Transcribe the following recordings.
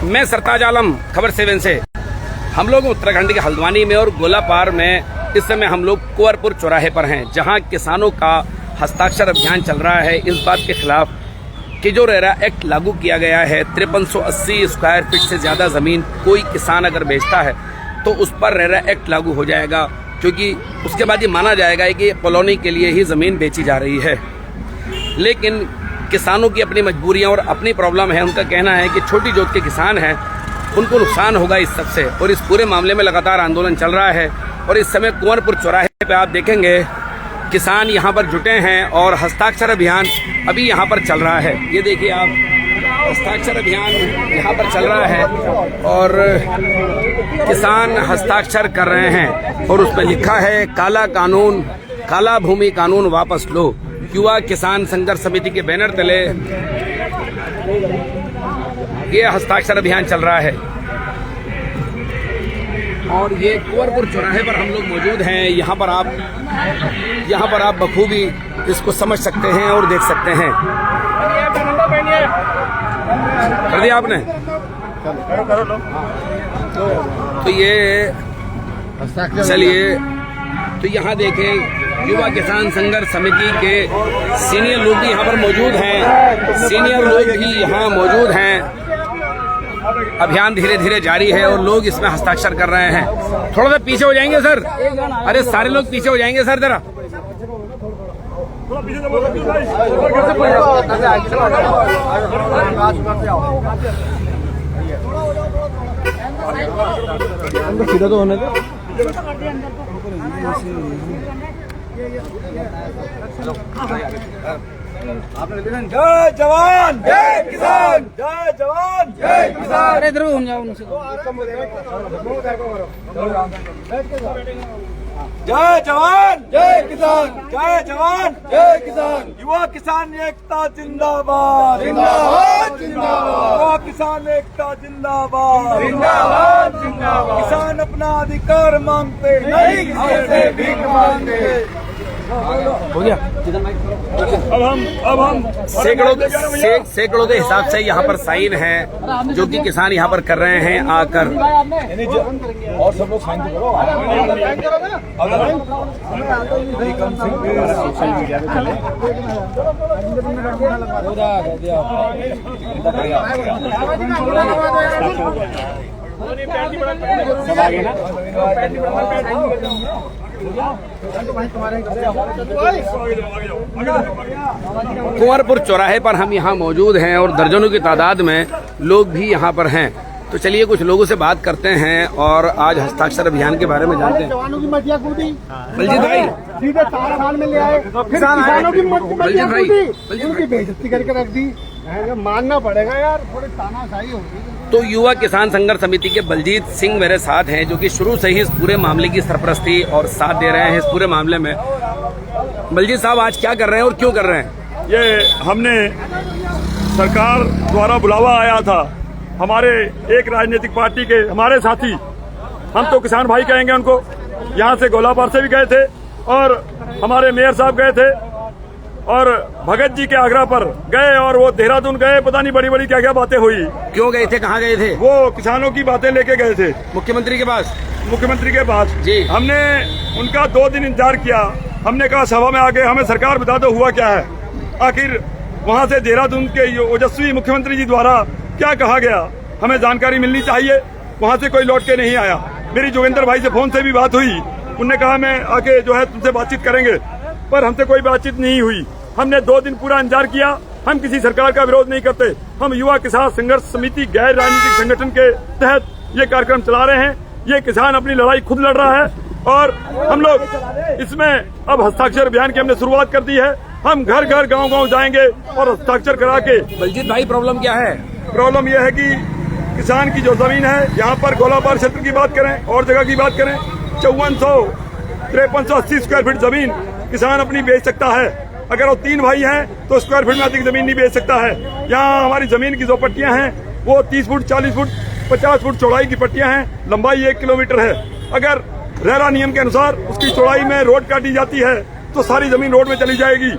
मैं सरताज आलम, खबर 7 से। हम लोग उत्तराखंड के हल्द्वानी में और गोलापार में इस समय हम लोग कुंवरपुर चौराहे पर हैं, जहां किसानों का हस्ताक्षर अभियान चल रहा है इस बात के खिलाफ कि जो रेरा एक्ट लागू किया गया है, 5380 स्क्वायर फीट से ज्यादा जमीन कोई किसान अगर बेचता है तो उस पर रेरा एक्ट लागू हो जाएगा, क्योंकि उसके बाद ये माना जाएगा कि कॉलोनी के लिए ही जमीन बेची जा रही है। लेकिन किसानों की अपनी मजबूरियां और अपनी प्रॉब्लम है। उनका कहना है कि छोटी जोत के किसान हैं, उनको नुकसान होगा इस सबसे, और इस पूरे मामले में लगातार आंदोलन चल रहा है। और इस समय कुंवरपुर चौराहे पे आप देखेंगे किसान यहाँ पर जुटे हैं और हस्ताक्षर अभियान अभी यहाँ पर चल रहा है। ये देखिए आप, हस्ताक्षर अभियान यहाँ पर चल रहा है और किसान हस्ताक्षर कर रहे हैं और उस पर लिखा है काला भूमि कानून वापस लो। युवा किसान संघर्ष समिति के बैनर तले ये हस्ताक्षर अभियान चल रहा है। और ये कुंवरपुर चौराहे पर हम लोग मौजूद हैं। यहाँ पर आप बखूबी इसको समझ सकते हैं और देख सकते हैं। कर दिया आपने? तो ये चलिए, तो यहाँ देखें युवा किसान संघर्ष समिति के सीनियर लोग भी यहाँ पर मौजूद हैं। अभियान धीरे धीरे जारी है और लोग इसमें हस्ताक्षर कर रहे हैं। थोड़ा सा पीछे हो जाएंगे सर, अरे सारे लोग पीछे हो जाएंगे सर जरा। सीधा तो होने दो। जय जवान जय किसान, जय जवान जय किसान। अरे इधर घूम जाओ उनसे। जय जवान जय किसान, जय जवान जय किसान। युवा किसान एकता जिंदाबाद, जिंदाबाद जिंदाबाद। युवा किसान एकता जिंदाबाद, जिंदाबाद जिंदाबाद। किसान अपना अधिकार मांगते नहीं, किसी से भीख मांगते। हो गया। अब हम सैकड़ों के हिसाब से यहाँ पर साइन है जो कि किसान यहाँ पर कर रहे हैं आकर। और सब लोग साइन करो। सोशल मीडिया पे चले। सब आगे ना। कुंवरपुर चौराहे पर हम यहाँ मौजूद हैं और दर्जनों की तादाद में लोग भी यहाँ पर हैं। तो चलिए कुछ लोगों से बात करते हैं और आज हस्ताक्षर अभियान के बारे में जानते हैं। जवानों की मटिया कूदी बलजीत भाई, सीधे 4 साल में ले आए, फिर किसानों की मटिया कूदी, उनकी बेइज्जती करके रख दी। मानना पड़ेगा यार, थोड़ी तानाशाही होगी। तो युवा किसान संघर्ष समिति के बलजीत सिंह मेरे साथ हैं, जो कि शुरू से ही इस पूरे मामले की सरपरस्ती और साथ दे रहे हैं इस पूरे मामले में। बलजीत साहब, आज क्या कर रहे हैं और क्यों कर रहे हैं? ये हमने सरकार द्वारा बुलावा आया था, हमारे एक राजनीतिक पार्टी के हमारे साथी, हम तो किसान भाई कहेंगे उनको, यहाँ से गोलापार से भी गए थे और हमारे मेयर साहब गए थे और भगत जी के आग्रह पर गए और वो देहरादून गए। पता नहीं बड़ी बड़ी क्या क्या बातें हुई। क्यों गए थे, कहाँ गए थे? वो किसानों की बातें लेके गए थे मुख्यमंत्री के पास। मुख्यमंत्री के पास जी। हमने उनका 2 दिन इंतजार किया। हमने कहा सभा में आके हमें सरकार बता दो हुआ क्या है। आखिर वहाँ से देहरादून के ओजस्वी मुख्यमंत्री जी द्वारा क्या कहा गया, हमें जानकारी मिलनी चाहिए। वहाँ से कोई लौट के नहीं आया। मेरी जोगिंदर भाई से फोन से भी बात हुई, उनने कहा मैं आके जो है तुमसे बातचीत करेंगे, पर हमसे कोई बातचीत नहीं हुई। हमने 2 दिन पूरा इंतजार किया। हम किसी सरकार का विरोध नहीं करते। हम युवा किसान संघर्ष समिति गैर राजनीतिक संगठन के तहत ये कार्यक्रम चला रहे हैं। ये किसान अपनी लड़ाई खुद लड़ रहा है और हम लोग इसमें अब हस्ताक्षर अभियान की हमने शुरुआत कर दी है। हम घर घर गांव गांव जाएंगे और हस्ताक्षर करा के। बलजीत भाई, प्रॉब्लम क्या है? प्रॉब्लम यह है कि किसान की जो जमीन है, यहाँ पर गोलापार क्षेत्र की बात करें और जगह की बात करें, 5380 स्क्वायर फीट जमीन किसान अपनी बेच सकता है। अगर वो 3 भाई हैं तो स्क्वायर फीट में अधिक जमीन नहीं बेच सकता है। यहाँ हमारी जमीन की जो पट्टियां हैं वो 30 फुट, 40 फुट, 50 फुट चौड़ाई की पट्टियां हैं। लंबाई 1 किलोमीटर है। अगर रेरा नियम के अनुसार उसकी चौड़ाई में रोड काटी जाती है तो सारी जमीन रोड में चली जाएगी।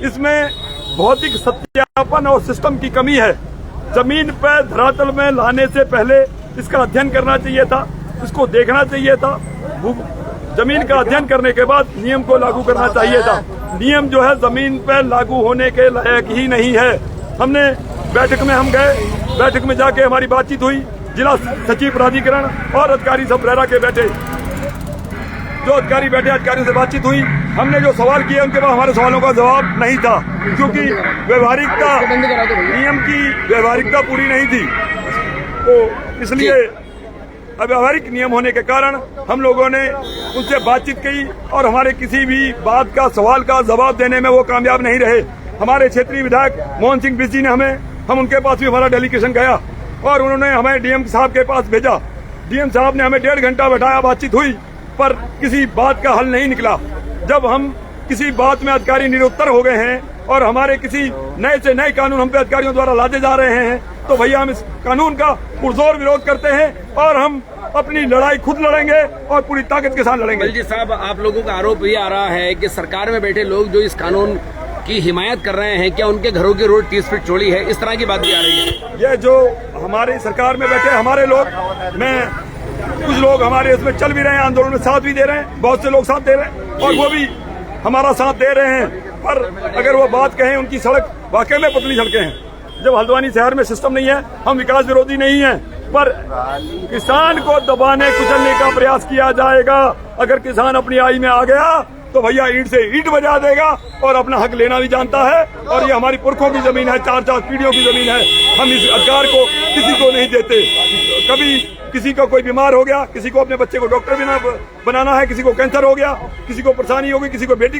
इसमें भौतिक सत्यापन और सिस्टम की कमी है। जमीन पर धरातल में लाने से पहले इसका अध्ययन करना चाहिए था, इसको देखना चाहिए था। जमीन का अध्ययन करने के बाद नियम को लागू करना चाहिए था। नियम जो है जमीन पर लागू होने के लायक ही नहीं है। हमने बैठक में हम गए, बैठक में जाके हमारी बातचीत हुई, जिला सचिव प्राधिकरण और अधिकारी सब रेरा के बैठे, जो अधिकारी बैठे अधिकारियों से बातचीत हुई। हमने जो सवाल किए उनके बाद हमारे सवालों का जवाब नहीं था, क्योंकि व्यवहारिकता नियम की व्यवहारिकता पूरी नहीं थी। तो इसलिए अव्यवहारिक नियम होने के कारण हम लोगों ने उनसे बातचीत की और हमारे किसी भी बात का सवाल का जवाब देने में वो कामयाब नहीं रहे। हमारे क्षेत्रीय विधायक मोहन सिंह बिस्सी ने हम उनके पास भी हमारा डेलीगेशन गया और उन्होंने हमें डीएम साहब के पास भेजा। डीएम साहब ने हमें 1.5 घंटा बैठाया, बातचीत हुई, पर किसी बात का हल नहीं निकला। जब हम किसी बात में अधिकारी निरुत्तर हो गए हैं और हमारे किसी नए से नए कानून हम पे अधिकारियों द्वारा लादे जा रहे हैं, तो भैया हम इस कानून का पुरजोर विरोध करते हैं और हम अपनी लड़ाई खुद लड़ेंगे और पूरी ताकत के साथ लड़ेंगे। बलजी साहब, आप लोगों का आरोप ये आ रहा है कि सरकार में बैठे लोग जो इस कानून की हिमायत कर रहे हैं, क्या उनके घरों की रोड 30 फीट चौड़ी है? इस तरह की बात भी आ रही है। ये जो हमारी सरकार में बैठे हमारे लोग, कुछ लोग हमारे इसमें चल भी रहे हैं, आंदोलन में साथ भी दे रहे हैं, बहुत से लोग साथ दे रहे हैं और वो भी हमारा साथ दे रहे हैं। पर अगर वो बात कहें, उनकी सड़क वाकई में पतली सड़कें हैं। जब हल्द्वानी शहर में सिस्टम नहीं है, हम विकास विरोधी नहीं है, पर किसान को दबाने कुचलने का प्रयास किया जाएगा। अगर किसान अपनी आई में आ गया तो भैया ईंट से ईंट बजा देगा और अपना हक लेना भी जानता है। और ये हमारी पुरखों की जमीन है, 4-4 पीढ़ियों की जमीन है। हम इस अधिकार को किसी को नहीं देते। कभी किसी का कोई बीमार हो गया, किसी को अपने बच्चे को डॉक्टर बनाना है, किसी को कैंसर हो गया, किसी को परेशानी होगी, किसी को बेटी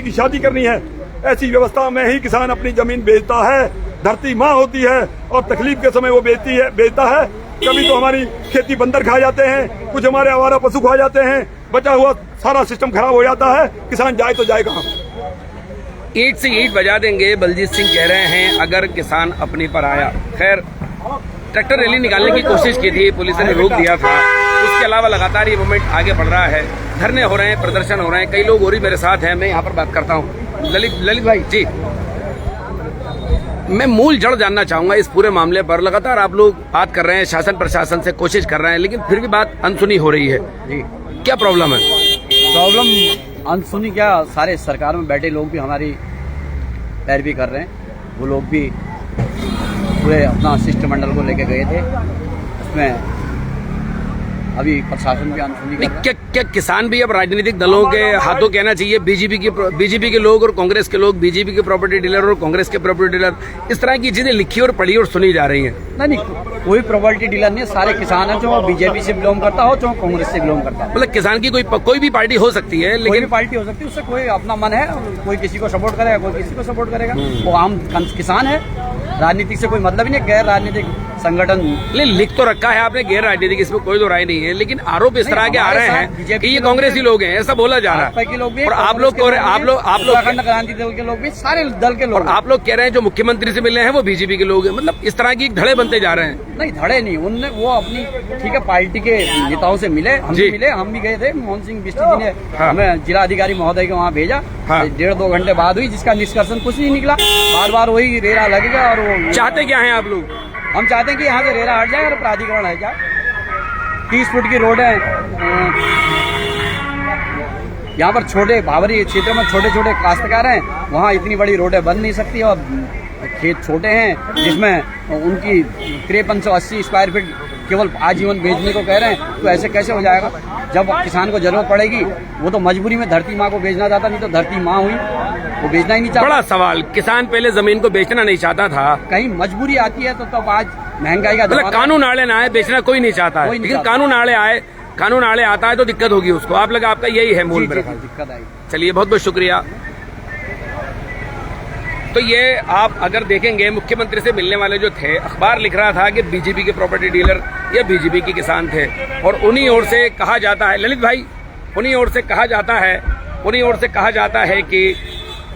की शादी करनी है, ऐसी व्यवस्था में ही किसान अपनी जमीन बेचता है। धरती माँ होती है और तकलीफ के समय वो बेचता है। कभी तो हमारी खेती बंदर खा जाते हैं, कुछ हमारे आवारा पशु खा जाते हैं, बचा हुआ सारा सिस्टम खराब हो जाता है। किसान जाए तो जाए कहाँ? ईंट से ईंट बजा देंगे, बलजीत सिंह कह रहे हैं अगर किसान अपनी पर आया। खैर, ट्रैक्टर रैली निकालने की कोशिश की थी, पुलिस ने रोक दिया था। उसके अलावा लगातार ये मूवमेंट आगे बढ़ रहा है, धरने हो रहे हैं, प्रदर्शन हो रहे हैं, कई लोग और भी मेरे साथ हैं। मैं यहाँ पर बात करता हूँ। ललित भाई जी, मैं मूल जड़ जानना चाहूंगा इस पूरे मामले पर। लगातार आप लोग बात कर रहे हैं, शासन प्रशासन से कोशिश कर रहे हैं, लेकिन फिर भी बात अनसुनी हो रही है जी। क्या प्रॉब्लम है? प्रॉब्लम अनसुनी क्या, सारे सरकार में बैठे लोग भी हमारी पैरवी कर रहे हैं। वो लोग भी पूरे अपना शिष्टमंडल को लेके गए थे, उसमें अभी प्रशासन भी अनसुनी कर रहा है। क्या किसान भी अब राजनीतिक दलों के हाथों कहना चाहिए? बीजेपी के लोग और कांग्रेस के लोग, बीजेपी के प्रॉपर्टी डीलर और कांग्रेस के प्रॉपर्टी डीलर, इस तरह की चीजें लिखी और पढ़ी और सुनी जा रही हैं। नहीं, कोई प्रॉपर्टी डीलर नहीं, सारे किसान हैं, जो बीजेपी से बिलोंग करता हो, जो कांग्रेस से बिलोंग करता हो। मतलब किसान की कोई भी पार्टी हो सकती है, कोई लेकिन भी पार्टी हो सकती है, उससे कोई अपना मन है, कोई किसी को सपोर्ट करेगा, कोई किसी को सपोर्ट करेगा। वो आम किसान है, राजनीतिक से कोई मतलब ही नहीं। गैर राजनीतिक संगठन लिख तो रखा है आपने गैर राजनीतिक, इसमें कोई दो राय नहीं है, लेकिन आरोप इस तरह के आ रहे हैं कि ये कांग्रेसी लोग हैं, ऐसा बोला जा रहा है। के लोग भी और आप लोग उत्तराखंड क्रांति दल के लोग भी, सारे दल के लोग। आप लोग कह रहे हैं जो मुख्यमंत्री से मिले हैं वो बीजेपी के लोग हैं। मतलब इस तरह की धड़े बनते जा रहे हैं। नहीं, धड़े नहीं, उनने वो अपनी ठीक है पार्टी के नेताओं से मिले, हम भी गए थे। मोहन सिंह बिस्टी जी ने हमें जिला अधिकारी महोदय को वहाँ भेजा। 1.5-2 घंटे बाद हुई, जिसका निष्कर्षण कुछ नहीं निकला। बार वही रेरा लगेगा। और वो चाहते क्या है आप लोग? हम चाहते हैं कि यहाँ से रेरा हट जाए और प्राधिकरण हट जाए। 30 फुट की रोड है यहाँ पर, छोटे भावरी क्षेत्र में छोटे छोटे काश्तकार हैं, वहाँ इतनी बड़ी रोडें बन नहीं सकती। और खेत छोटे हैं जिसमें उनकी 5380 स्क्वायर फीट केवल आजीवन बेचने को कह रहे हैं, तो ऐसे कैसे हो जाएगा? जब किसान को जरूरत पड़ेगी वो तो मजबूरी में धरती माँ को बेचना चाहता, नहीं तो धरती माँ हुई वो बेचना ही नहीं चाहता। बड़ा सवाल, किसान पहले जमीन को बेचना नहीं चाहता था, कहीं मजबूरी आती है तो तब आज महंगाई का मतलब कानून आड़े ना आए, बेचना कोई नहीं चाहता है, लेकिन कानून आड़े आता है तो दिक्कत होगी उसको। आप लगा आपका यही है मूल दिक्कत आई। चलिए, बहुत बहुत शुक्रिया। तो ये आप अगर देखेंगे, मुख्यमंत्री से मिलने वाले जो थे, अखबार लिख रहा था कि बीजेपी के प्रॉपर्टी डीलर या बीजेपी के किसान थे, और उन्हीं ओर से कहा जाता है, ललित भाई, उन्हीं ओर से कहा जाता है कि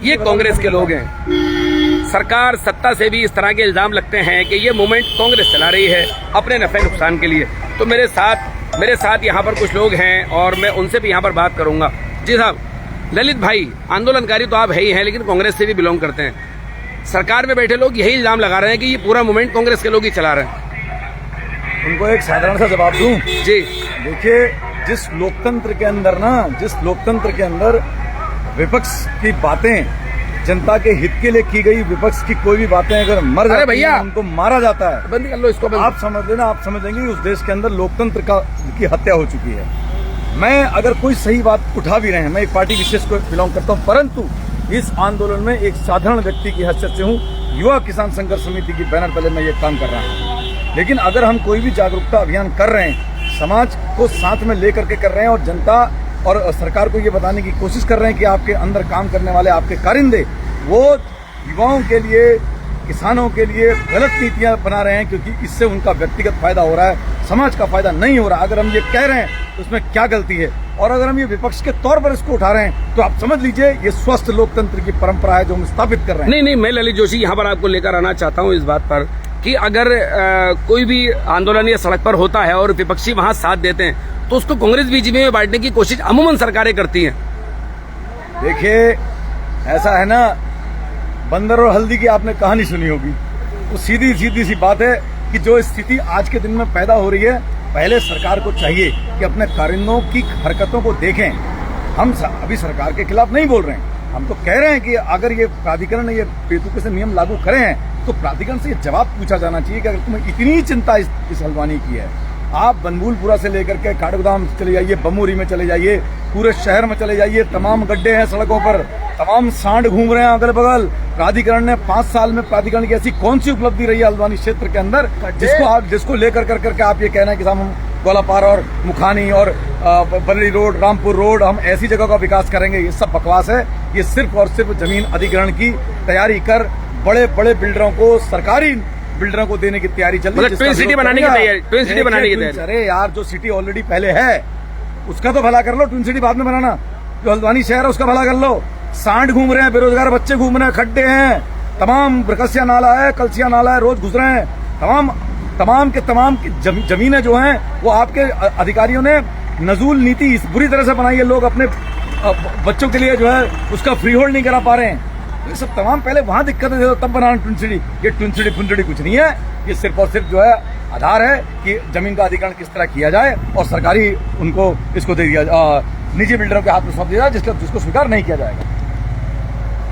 ये कांग्रेस के लोग हैं। सरकार सत्ता से भी इस तरह के इल्जाम लगते हैं कि ये मूवमेंट कांग्रेस चला रही है अपने नफे नुकसान के लिए। तो मेरे साथ यहाँ पर कुछ लोग हैं और मैं उनसे भी यहाँ पर बात करूंगा। जी साहब, ललित भाई, आंदोलनकारी तो आप है ही हैं, लेकिन कांग्रेस से भी बिलोंग करते हैं। सरकार में बैठे लोग यही इल्जाम लगा रहे हैं कि ये पूरा मूवमेंट कांग्रेस के लोग ही चला रहे हैं। उनको एक साधारण सा जवाब दूं। जी देखिए, जिस लोकतंत्र के अंदर विपक्ष की बातें, जनता के हित के लिए की गई विपक्ष की कोई भी बातें अगर मर जाती भैया, हैं, उनको मारा जाता है। बंद कर लो इसको। आप समझ लेना, आप समझ लेंगे उस देश के अंदर लोकतंत्र की हत्या हो चुकी है। मैं अगर कोई सही बात उठा भी रहे हैं, मैं एक पार्टी विशेष को बिलोंग करता हूं, परंतु इस आंदोलन में एक साधारण व्यक्ति की हैसियत से हूं। युवा किसान संघर्ष समिति की बैनर तले मैं ये काम कर रहा हूं। लेकिन अगर हम कोई भी जागरूकता अभियान कर रहे हैं, समाज को साथ में लेकर के कर रहे हैं और जनता और सरकार को ये बताने की कोशिश कर रहे हैं कि आपके अंदर काम करने वाले आपके कारिंदे वो युवाओं के लिए, किसानों के लिए गलत नीतियां बना रहे हैं, क्योंकि इससे उनका व्यक्तिगत फायदा हो रहा है, समाज का फायदा नहीं हो रहा। अगर हम ये कह रहे हैं तो उसमें क्या गलती है? और अगर हम ये विपक्ष के तौर पर इसको उठा रहे हैं तो आप समझ लीजिए ये स्वस्थ लोकतंत्र की परंपरा है जो हम स्थापित कर रहे हैं। नहीं, मैं ललित जोशी यहाँ पर आपको लेकर आना चाहता हूँ इस बात पर कि अगर कोई भी आंदोलन या सड़क पर होता है और विपक्षी वहां साथ देते हैं तो उसको कांग्रेस बीजेपी में बांटने की कोशिश अमूमन सरकारें करती हैं। देखिए, ऐसा है ना, बंदर और हल्दी की आपने कहानी सुनी होगी। वो सीधी सी बात है कि जो स्थिति आज के दिन में पैदा हो रही है, पहले सरकार को चाहिए कि अपने कारिंदों की हरकतों को देखें। हम अभी सरकार के खिलाफ नहीं बोल रहे हैं, हम तो कह रहे हैं कि अगर ये प्राधिकरण ने ये बेतुके से नियम लागू करे हैं तो प्राधिकरण से ये जवाब पूछा जाना चाहिए कि अगर तुम्हें इतनी चिंता इस हल्द्वानी की है, आप बनभूलपुरा से लेकर के काठगोदाम चले जाइए, बमूरी में चले जाइए, पूरे शहर में चले जाइए, तमाम गड्ढे हैं सड़कों पर, तमाम सांड घूम रहे हैं अगल बगल। प्राधिकरण ने 5 साल में प्राधिकरण की ऐसी कौन सी उपलब्धि रही है हल्द्वानी क्षेत्र के अंदर जिसको लेकर करके आप ये कहना है कि हम गोलापार और मुखानी और बरली रोड, रामपुर रोड, हम ऐसी जगह का विकास करेंगे। ये सब बकवास है। ये सिर्फ और सिर्फ जमीन अधिग्रहण की तैयारी कर बड़े बड़े बिल्डरों को, सरकारी बिल्डरों को देने की तैयारी चल रही है। ट्विन सिटी बनाने की तैयारी। अरे यार, जो सिटी ऑलरेडी पहले है उसका तो भला कर लो, ट्विन सिटी बाद में बनाना। जो हल्द्वानी शहर है उसका भला कर लो। सांड घूम रहे हैं, बेरोजगार बच्चे घूम रहे हैं, खड्डे हैं, तमाम ब्रकसिया नाला है, कलसिया नाला है, रोज घुस रहे हैं। तमाम की जमीनें जो हैं वो आपके अधिकारियों ने नजूल नीति इस बुरी तरह से बनाई है। लोग अपने बच्चों के लिए जो है उसका फ्री होल्ड नहीं करा पा रहे हैं। ये सब तमाम पहले वहां दिक्कतें थे, तब बनाना ट्विन सिटी। ये ट्विन सिटी फुनसिटी कुछ नहीं है। ये सिर्फ और सिर्फ जो है आधार है कि जमीन का अधिग्रहण किस तरह किया जाए और सरकारी उनको इसको दे दिया, निजी बिल्डरों के हाथ में सौंप दिया जाए, जिसको स्वीकार नहीं किया जाएगा।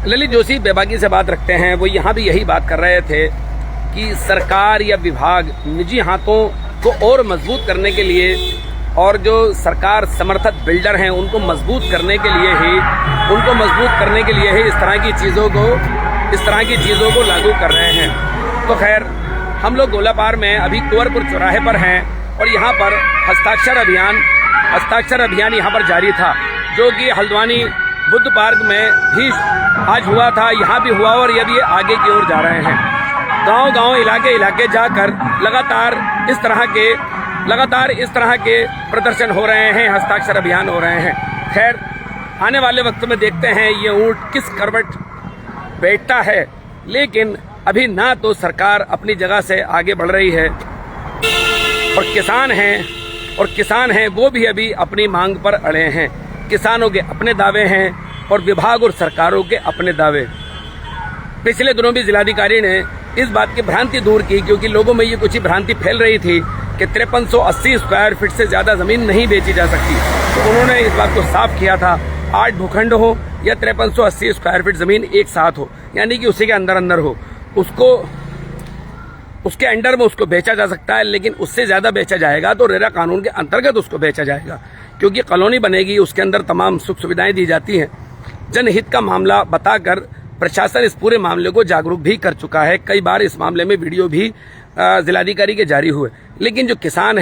ललित जोशी बेबाकी से बात रखते हैं, वो यहाँ भी यही बात कर रहे थे कि सरकार या विभाग निजी हाथों को और मजबूत करने के लिए और जो सरकार समर्थक बिल्डर हैं उनको मजबूत करने के लिए ही इस तरह की चीजों को लागू कर रहे हैं। तो खैर, हम लोग गोलापार में अभी कुंवरपुर चौराहे पर हैं और यहाँ पर हस्ताक्षर अभियान यहाँ पर जारी था, जो कि हल्द्वानी बुद्ध पार्क में भी आज हुआ था, यहाँ भी हुआ और ये भी आगे की ओर जा रहे हैं। गांव इलाके जाकर लगातार इस तरह के प्रदर्शन हो रहे हैं, हस्ताक्षर अभियान हो रहे हैं। खैर, आने वाले वक्त में देखते हैं ये ऊंट किस करवट बैठता है, लेकिन अभी ना तो सरकार अपनी जगह से आगे बढ़ रही है और किसान हैं वो भी अभी अपनी मांग पर अड़े हैं। किसानों के अपने दावे हैं और विभाग और सरकारों के अपने दावे। पिछले दिनों भी जिलाधिकारी ने इस बात की भ्रांति दूर की, क्योंकि लोगों में ये कुछ भ्रांति फैल रही थी कि 5380 स्क्वायर फीट से ज्यादा जमीन नहीं बेची जा सकती। तो उन्होंने इस बात को साफ किया था, 8 भूखंड हो या 5380 स्क्वायर फीट जमीन एक साथ हो, यानी कि उसी के अंदर हो, उसके अंडर में उसको बेचा जा सकता है। लेकिन उससे ज्यादा बेचा जाएगा तो रेरा कानून के अंतर्गत उसको बेचा जाएगा, क्योंकि कॉलोनी बनेगी, उसके अंदर तमाम सुख सुविधाएं दी जाती हैं। जनहित का मामला बताकर प्रशासन इस पूरे मामले को जागरूक भी कर चुका है। कई बार इस मामले में वीडियो भी जिलाधिकारी के जारी हुए। लेकिन जो किसान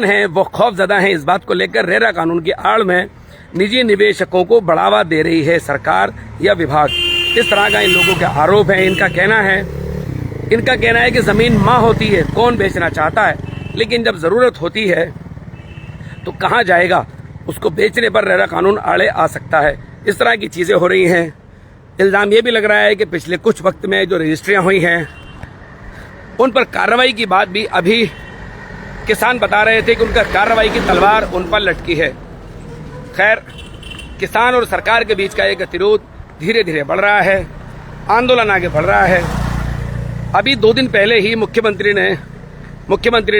हैं वो खौफजदा हैं इस बात को लेकर। रेरा कानून की आड़ में निजी निवेशकों को बढ़ावा दे रही है सरकार या विभाग, इस तरह का इन लोगों के आरोप है। इनका कहना है कि जमीन माँ होती है, कौन बेचना चाहता है, लेकिन जब जरूरत होती है तो कहाँ जाएगा, उसको बेचने पर रेरा कानून आड़े आ सकता है। इस तरह की चीजें हो रही हैं। इल्जाम ये भी लग रहा है कि पिछले कुछ वक्त में जो रजिस्ट्रियां हुई हैं उन पर कार्रवाई की बात भी अभी किसान बता रहे थे कि उनका कार्रवाई की तलवार उन पर लटकी है। खैर, किसान और सरकार के बीच का एक गतिरोध धीरे धीरे बढ़ रहा है। आंदोलन आगे बढ़ रहा है। अभी 2 दिन पहले ही मुख्यमंत्री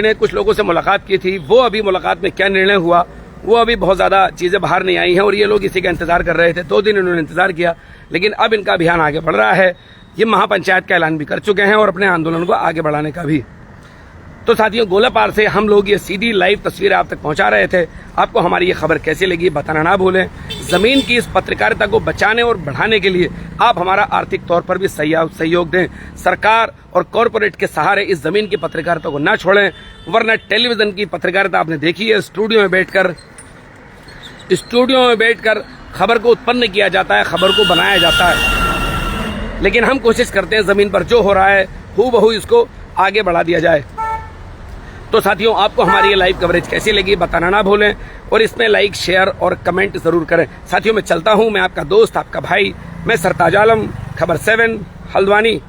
ने कुछ लोगों से मुलाकात की थी। वो अभी मुलाकात में क्या निर्णय हुआ वो अभी बहुत ज़्यादा चीज़ें बाहर नहीं आई हैं और ये लोग इसी का इंतजार कर रहे थे। 2 दिन इन्होंने इंतजार किया, लेकिन अब इनका अभियान आगे बढ़ रहा है। ये महापंचायत का ऐलान भी कर चुके हैं और अपने आंदोलन को आगे बढ़ाने का भी। तो साथियों, गोलापार से हम लोग ये सीधी लाइव तस्वीरें आप तक पहुंचा रहे थे। आपको हमारी ये खबर कैसी लगी बताना ना भूलें। जमीन की इस पत्रकारिता को बचाने और बढ़ाने के लिए आप हमारा आर्थिक तौर पर भी सहयोग दें। सरकार और कॉरपोरेट के सहारे इस जमीन की पत्रकारिता को ना छोड़ें, वरना टेलीविजन की पत्रकारिता आपने देखी है, स्टूडियो में बैठकर खबर को उत्पन्न किया जाता है, खबर को बनाया जाता है। लेकिन हम कोशिश करते हैं जमीन पर जो हो रहा है हूबहू इसको आगे बढ़ा दिया जाए। तो साथियों, आपको हमारी ये लाइव कवरेज कैसी लगी बताना ना भूलें और इसमें लाइक, शेयर और कमेंट जरूर करें। साथियों, मैं चलता हूं, मैं आपका दोस्त, आपका भाई, मैं सरताज आलम, खबर 7 हल्द्वानी।